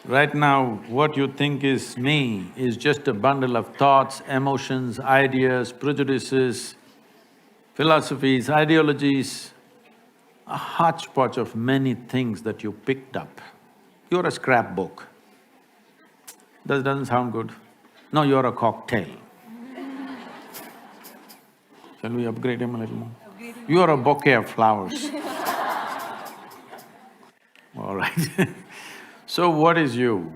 Right now, what you think is me is just a bundle of thoughts, emotions, ideas, prejudices, philosophies, ideologies, a hodgepodge of many things that you picked up. You're a scrapbook. That doesn't sound good. No, you're a cocktail. Shall we upgrade him a little more? You're a bouquet of flowers. All right. So what is you?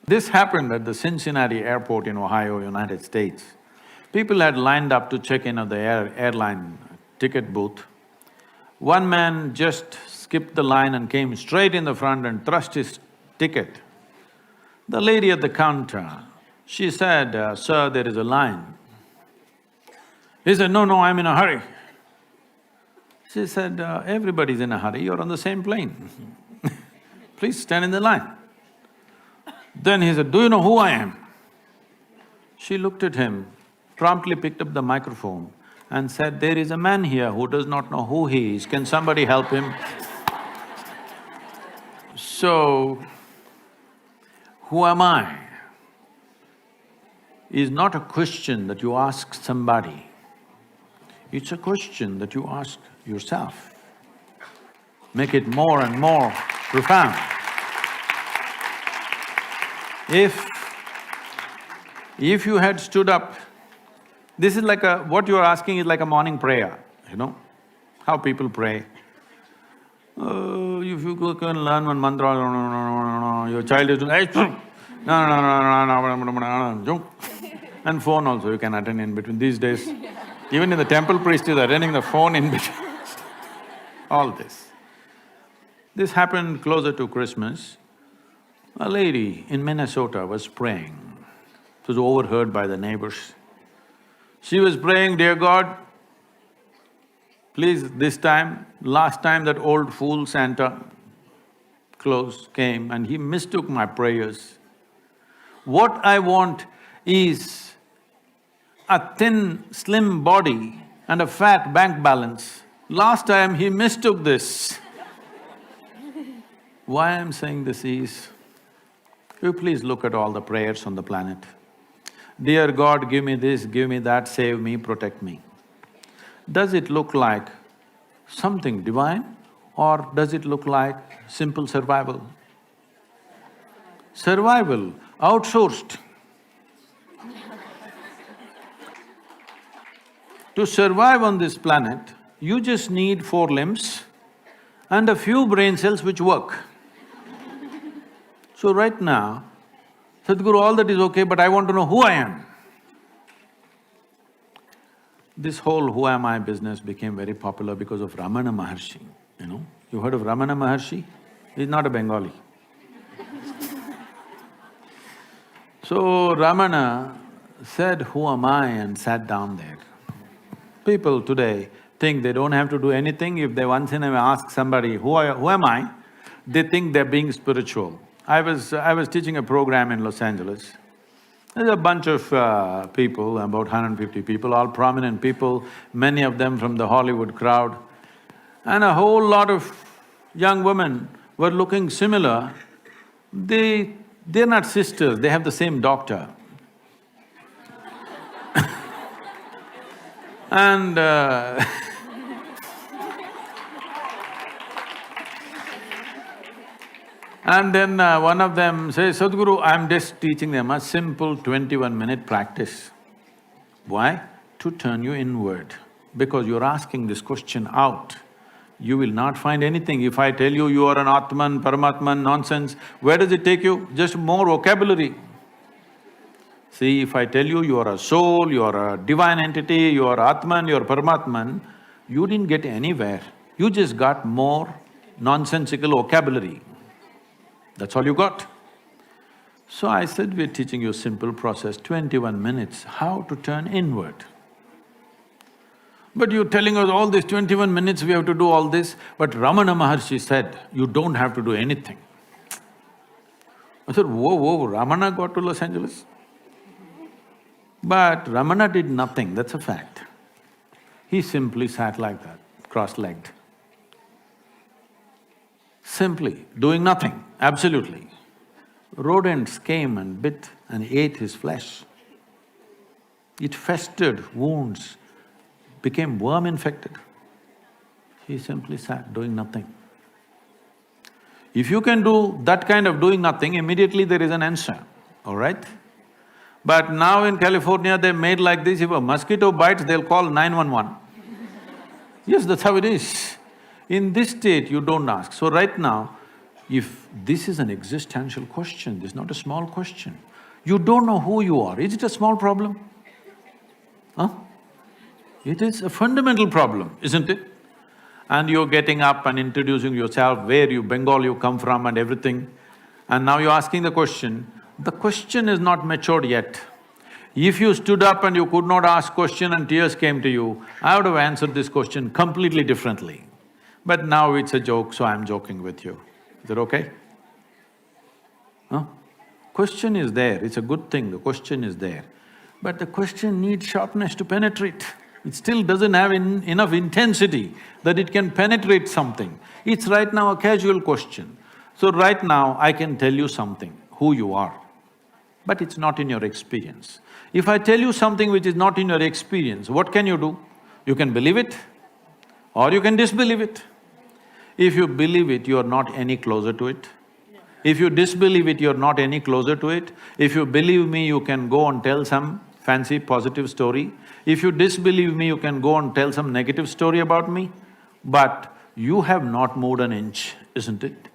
This happened at the Cincinnati airport in Ohio, United States. People had lined up to check in at the airline ticket booth. One man just skipped the line and came straight in the front and thrust his ticket. The lady at the counter, she said, sir, there is a line. He said, no, I'm in a hurry. She said, everybody's in a hurry, you're on the same plane. Please stand in the line. Then he said, do you know who I am? She looked at him, promptly picked up the microphone and said, there is a man here who does not know who he is, can somebody help him? So, who am I? Is not a question that you ask somebody, it's a question that you ask yourself. Make it more and more profound. If you had stood up, this is like what you're asking is like a morning prayer, you know, how people pray. If you can learn one mantra, your child is doing, and phone also you can attend in between these days. Even in the temple, priest is attending the phone in between. All this. This happened closer to Christmas. A lady in Minnesota was praying. It was overheard by the neighbors. She was praying, dear God, please this time, last time that old fool Santa Claus came and he mistook my prayers. What I want is a thin, slim body and a fat bank balance. Last time he mistook this. Why I'm saying this is, you please look at all the prayers on the planet. Dear God, give me this, give me that, save me, protect me. Does it look like something divine or does it look like simple survival? Survival, outsourced. To survive on this planet, you just need 4 limbs and a few brain cells which work. So right now, Sadhguru, all that is okay, but I want to know who I am. This whole who am I business became very popular because of Ramana Maharishi, you know. You heard of Ramana Maharishi? He's not a Bengali. So Ramana said, who am I, and sat down there. People today think they don't have to do anything. If they once in a while ask somebody, who am I? They think they're being spiritual. I was teaching a program in Los Angeles. There's a bunch of people, about 150 people, all prominent people, many of them from the Hollywood crowd. And a whole lot of young women were looking similar. They're not sisters, they have the same doctor. And and then one of them says, Sadhguru, I'm just teaching them a simple 21-minute practice. Why? To turn you inward. Because you're asking this question out, you will not find anything. If I tell you you are an Atman, Paramatman, nonsense, where does it take you? Just more vocabulary. See, if I tell you you are a soul, you are a divine entity, you are Atman, you are Paramatman, you didn't get anywhere. You just got more nonsensical vocabulary. That's all you got. So I said, we're teaching you a simple process, 21 minutes, how to turn inward. But you're telling us all this 21 minutes we have to do all this, but Ramana Maharishi said, you don't have to do anything. I said, whoa, Ramana got to Los Angeles? But Ramana did nothing, that's a fact. He simply sat like that, cross-legged. simply doing nothing, absolutely. Rodents came and bit and ate his flesh. It festered, wounds, became worm-infected. He simply sat doing nothing. If you can do that kind of doing nothing, immediately there is an answer, all right? But now in California, they made like this, if a mosquito bites, they'll call 911. Yes, that's how it is. In this state, you don't ask. So right now, if this is an existential question, this is not a small question. You don't know who you are, is it a small problem? Huh? It is a fundamental problem, isn't it? And you're getting up and introducing yourself, where you… Bengal you come from and everything, and now you're asking the question is not matured yet. If you stood up and you could not ask question and tears came to you, I would have answered this question completely differently. But now it's a joke, so I'm joking with you. Is that okay? Huh? Question is there, it's a good thing, the question is there. But the question needs sharpness to penetrate. It still doesn't have enough intensity that it can penetrate something. It's right now a casual question. So right now, I can tell you something, who you are, but it's not in your experience. If I tell you something which is not in your experience, what can you do? You can believe it or you can disbelieve it. If you believe it, you are not any closer to it. If you disbelieve it, you're not any closer to it. If you believe me, you can go and tell some fancy positive story. If you disbelieve me, you can go and tell some negative story about me. But you have not moved an inch, isn't it?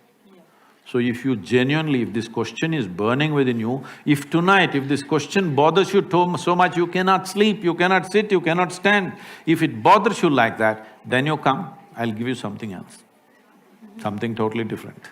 So if you genuinely… if this question is burning within you, if tonight, if this question bothers you so much, you cannot sleep, you cannot sit, you cannot stand, if it bothers you like that, then you come, I'll give you something else, something totally different.